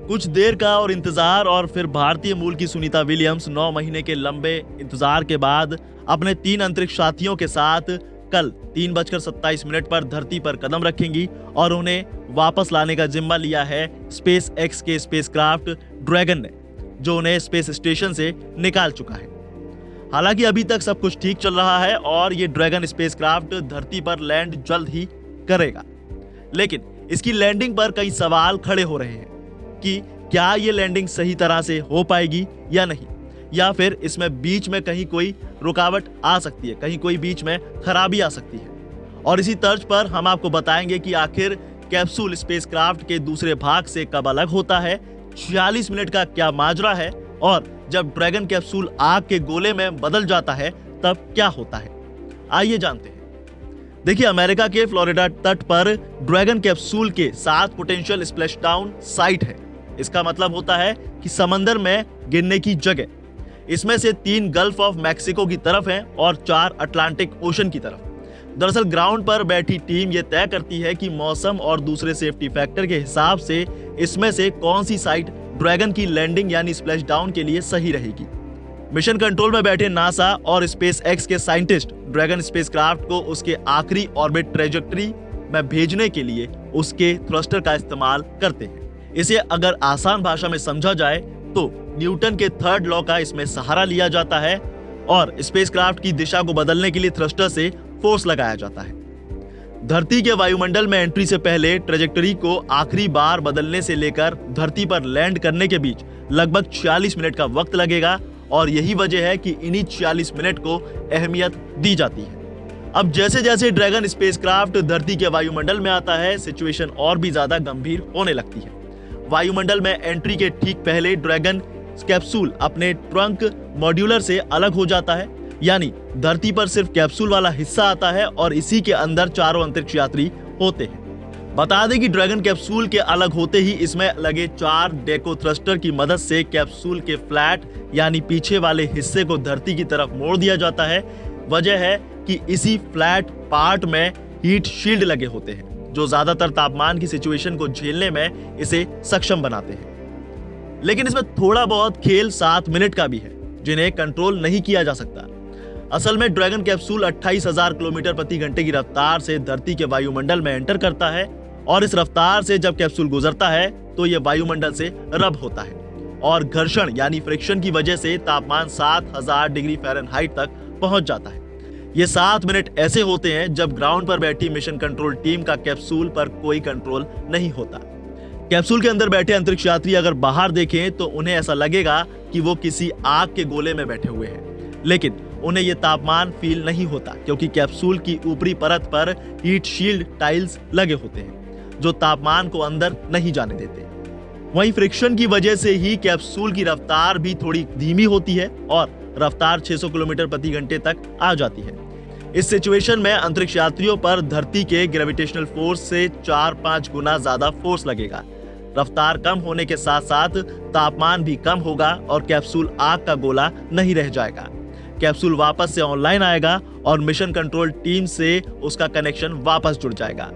कुछ देर का और इंतजार और फिर भारतीय मूल की सुनीता विलियम्स 9 महीने के लंबे इंतजार के बाद अपने 3 अंतरिक्ष साथियों के साथ कल 3:27 पर धरती पर कदम रखेंगी और उन्हें वापस लाने का जिम्मा लिया है स्पेस एक्स के स्पेसक्राफ्ट ड्रैगन ने, जो उन्हें स्पेस स्टेशन से निकाल चुका है। हालांकि अभी तक सब कुछ ठीक चल रहा है और ये ड्रैगन स्पेसक्राफ्ट धरती पर लैंड जल्द ही करेगा, लेकिन इसकी लैंडिंग पर कई सवाल खड़े हो रहे हैं कि क्या ये लैंडिंग सही तरह से हो पाएगी या नहीं, या फिर इसमें बीच में कहीं कोई रुकावट आ सकती है, कहीं कोई बीच में खराबी आ सकती है। और इसी तर्ज पर हम आपको बताएंगे कि आखिर कैप्सूल स्पेसक्राफ्ट के दूसरे भाग से कब अलग होता है, 46 मिनट का क्या माजरा है, और जब ड्रैगन कैप्सूल आग के गोले में बदल जाता है तब क्या होता है। आइए जानते हैं। देखिए, अमेरिका के फ्लोरिडा तट पर ड्रैगन कैप्सूल के 7 पोटेंशियल स्प्लैशडाउन साइट है। इसका मतलब होता है कि समंदर में गिरने की जगह। इसमें से 3 गल्फ ऑफ मैक्सिको की तरफ हैं और 4 अटलांटिक ओशन की तरफ। दरअसल ग्राउंड पर बैठी टीम यह तय करती है कि मौसम और दूसरे सेफ्टी फैक्टर के हिसाब से इसमें से कौन सी साइट ड्रैगन की लैंडिंग यानी स्प्लैशडाउन के लिए सही रहेगी। मिशन कंट्रोल में बैठे नासा और स्पेस एक्स के साइंटिस्ट ड्रैगन स्पेसक्राफ्ट को उसके आखिरी ऑर्बिट ट्रेजेक्टरी में भेजने के लिए उसके थ्रस्टर का इस्तेमाल करते हैं। इसे अगर आसान भाषा में समझा जाए तो न्यूटन के 3rd लॉ का इसमें सहारा लिया जाता है और स्पेसक्राफ्ट की दिशा को बदलने के लिए थ्रस्टर से फोर्स लगाया जाता है। धरती के वायुमंडल में एंट्री से पहले ट्रेजेक्टरी को आखिरी बार बदलने से लेकर धरती पर लैंड करने के बीच लगभग 46 मिनट का वक्त लगेगा और यही वजह है कि इन्हीं 46 मिनट को अहमियत दी जाती है। अब जैसे जैसे ड्रैगन स्पेसक्राफ्ट धरती के वायुमंडल में आता है, सिचुएशन और भी ज्यादा गंभीर होने लगती है। वायुमंडल में एंट्री के ठीक पहले ड्रैगन कैप्सूल अपने ट्रंक मॉड्यूलर से अलग हो जाता है, यानी धरती पर सिर्फ कैप्सूल वाला हिस्सा आता है और इसी के अंदर चारों अंतरिक्ष यात्री होते हैं। बता दें कि ड्रैगन कैप्सूल के अलग होते ही इसमें लगे 4 डेको थ्रस्टर की मदद से कैप्सूल के फ्लैट यानी पीछे वाले हिस्से को धरती की तरफ मोड़ दिया जाता है। वजह है कि इसी फ्लैट पार्ट में हीट शील्ड लगे होते हैं, जो ज्यादातर तापमान की सिचुएशन को झेलने में इसे सक्षम बनाते हैं। लेकिन इसमें थोड़ा बहुत खेल 7 मिनट का भी है, जिन्हें कंट्रोल नहीं किया जा सकता। असल में ड्रैगन कैप्सूल 28,000 किलोमीटर प्रति घंटे की रफ्तार से धरती के वायुमंडल में एंटर करता है और इस रफ्तार से जब कैप्सूल गुजरता है तो यह वायुमंडल से रब होता है और घर्षण यानी फ्रिक्शन की वजह से तापमान 7,000 डिग्री फ़ारेनहाइट तक पहुंच जाता है। ये 7 मिनट ऐसे होते हैं जब ग्राउंड पर बैठी मिशन कंट्रोल टीम का कैप्सूल पर कोई कंट्रोल नहीं होता। कैप्सूल के अंदर बैठे अंतरिक्ष यात्री अगर बाहर देखें तो उन्हें ऐसा लगेगा कि वो किसी आग के गोले में बैठे हुए हैं, लेकिन उन्हें यह तापमान फील नहीं होता क्योंकि कैप्सूल की ऊपरी परत पर हीट शील्ड टाइल्स लगे होते हैं जो तापमान को अंदर नहीं जाने देते। वहीं फ्रिक्शन की वजह से ही कैप्सूल की रफ्तार भी थोड़ी धीमी होती है और रफ्तार 600 किलोमीटर प्रति घंटे तक आ जाती है। इस सिचुएशन में अंतरिक्ष यात्रियों पर धरती के ग्रेविटेशनल फोर्स से 4-5 गुना ज्यादा फोर्स लगेगा। रफ्तार कम होने के साथ साथ तापमान भी कम होगा और कैप्सूल आग का गोला नहीं रह जाएगा। कैप्सूल वापस से ऑनलाइन आएगा और मिशन कंट्रोल टीम से उसका कनेक्शन वापस जुड़ जाएगा।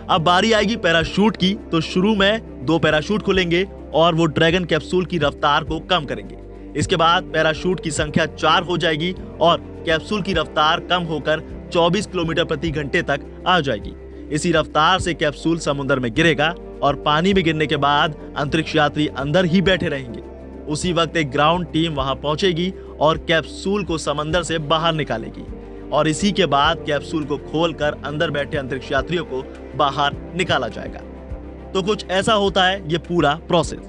अब बारी आएगी पैराशूट की, तो शुरू में 2 पैराशूट खुलेंगे और वो ड्रैगन कैप्सूल की रफ्तार को कम करेंगे। इसके बाद पैराशूट की संख्या 4 हो जाएगी और कैप्सूल की रफ्तार कम होकर 24 किलोमीटर प्रति घंटे तक आ जाएगी। इसी रफ्तार से कैप्सूल समुद्र में गिरेगा और पानी में गिरने के बाद अंतरिक्ष यात्री अंदर ही बैठे रहेंगे। उसी वक्त एक ग्राउंड टीम वहां पहुंचेगी और कैप्सूल को समंदर से बाहर निकालेगी और इसी के बाद कैप्सूल को खोलकर अंदर बैठे अंतरिक्ष यात्रियों को बाहर निकाला जाएगा। तो कुछ ऐसा होता है ये पूरा प्रोसेस।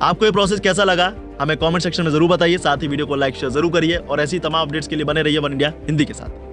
आपको ये प्रोसेस कैसा लगा हमें कमेंट सेक्शन में जरूर बताइए। साथ ही वीडियो को लाइक शेयर जरूर करिए और ऐसी तमाम अपडेट्स के लिए बने रहिए वन इंडिया हिंदी के साथ।